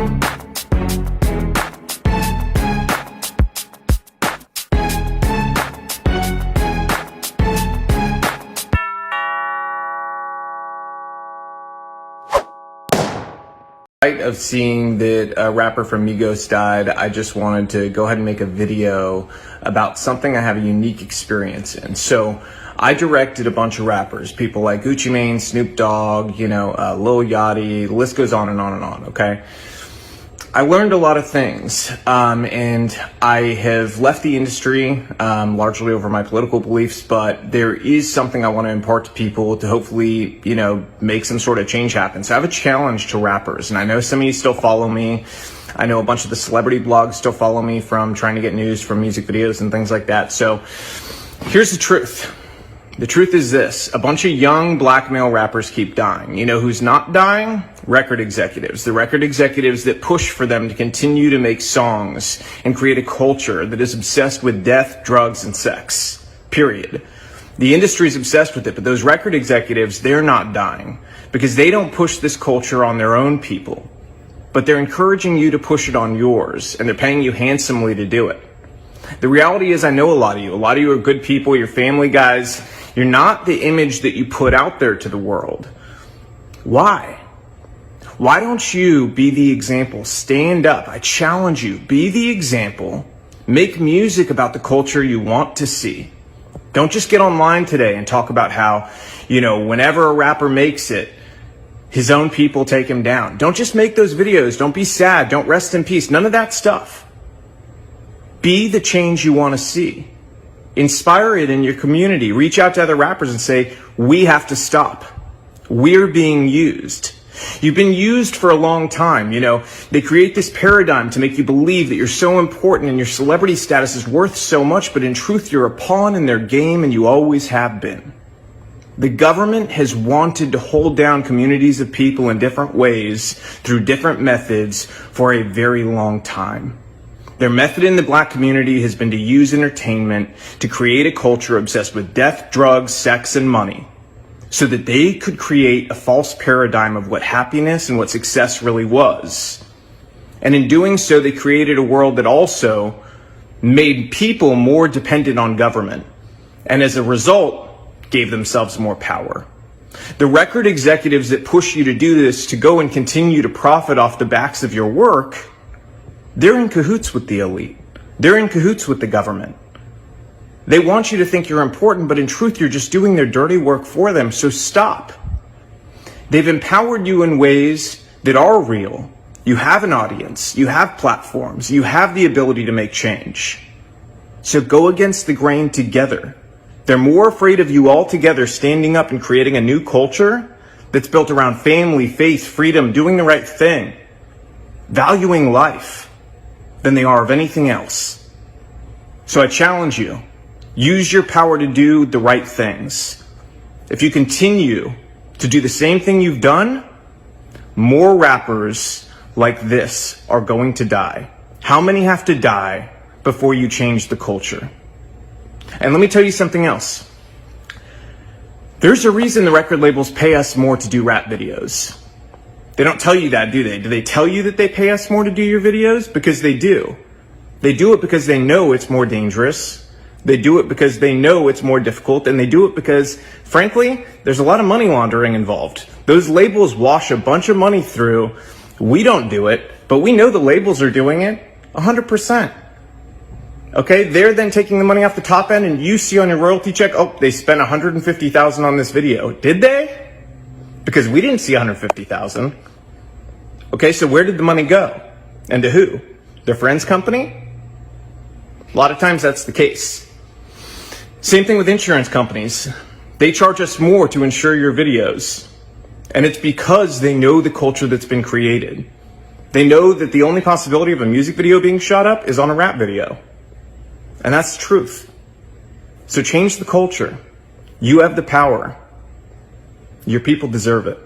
Of seeing that a rapper from Migos died, I just wanted to go ahead and make a video about something I have a unique experience in. So I directed a bunch of rappers, people like Gucci Mane, Snoop Dogg, Lil Yachty, the list goes on and on and on, okay? I learned a lot of things, and I have left the industry largely over my political beliefs, but there is something I want to impart to people to hopefully, make some sort of change happen. So I have a challenge to rappers, and I know some of you still follow me. I know a bunch of the celebrity blogs still follow me from trying to get news from music videos and things like that. So here's the truth. The truth is this: a bunch of young black male rappers keep dying. You know who's not dying? Record executives. The record executives that push for them to continue to make songs and create a culture that is obsessed with death, drugs, and sex. Period. The industry is obsessed with it, but those record executives, they're not dying because they don't push this culture on their own people, but they're encouraging you to push it on yours, and they're paying you handsomely to do it. The reality is, I know a lot of you. A lot of you are good people. You're family guys. You're not the image that you put out there to the world. Why? Why don't you be the example? Stand up. I challenge you. Be the example. Make music about the culture you want to see. Don't just get online today and talk about how, whenever a rapper makes it, his own people take him down. Don't just make those videos. Don't be sad. Don't rest in peace. None of that stuff. Be the change you want to see. Inspire it in your community. Reach out to other rappers and say, we have to stop. We're being used. You've been used for a long time. They create this paradigm to make you believe that you're so important and your celebrity status is worth so much, but in truth, you're a pawn in their game and you always have been. The government has wanted to hold down communities of people in different ways through different methods for a very long time. Their method in the black community has been to use entertainment to create a culture obsessed with death, drugs, sex, and money so that they could create a false paradigm of what happiness and what success really was. And in doing so, they created a world that also made people more dependent on government, and as a result, gave themselves more power. The record executives that push you to do this, to go and continue to profit off the backs of your work, they're in cahoots with the elite. They're in cahoots with the government. They want you to think you're important, but in truth, you're just doing their dirty work for them, so stop. They've empowered you in ways that are real. You have an audience. You have platforms. You have the ability to make change. So go against the grain together. They're more afraid of you all together standing up and creating a new culture that's built around family, faith, freedom, doing the right thing, valuing life, than they are of anything else. So I challenge you, use your power to do the right things. If you continue to do the same thing you've done, more rappers like this are going to die. How many have to die before you change the culture? And let me tell you something else. There's a reason the record labels pay us more to do rap videos. They don't tell you that, do they? Do they tell you that they pay us more to do your videos? Because they do. They do it because they know it's more dangerous. They do it because they know it's more difficult. And they do it because, frankly, there's a lot of money laundering involved. Those labels wash a bunch of money through. We don't do it, but we know the labels are doing it 100%. Okay, they're then taking the money off the top end, and you see on your royalty check, oh, they spent $150,000 on this video. Did they? Because we didn't see $150,000. Okay, so where did the money go? And to who? Their friend's company? A lot of times that's the case. Same thing with insurance companies. They charge us more to insure your videos. And it's because they know the culture that's been created. They know that the only possibility of a music video being shot up is on a rap video. And that's the truth. So change the culture. You have the power. Your people deserve it.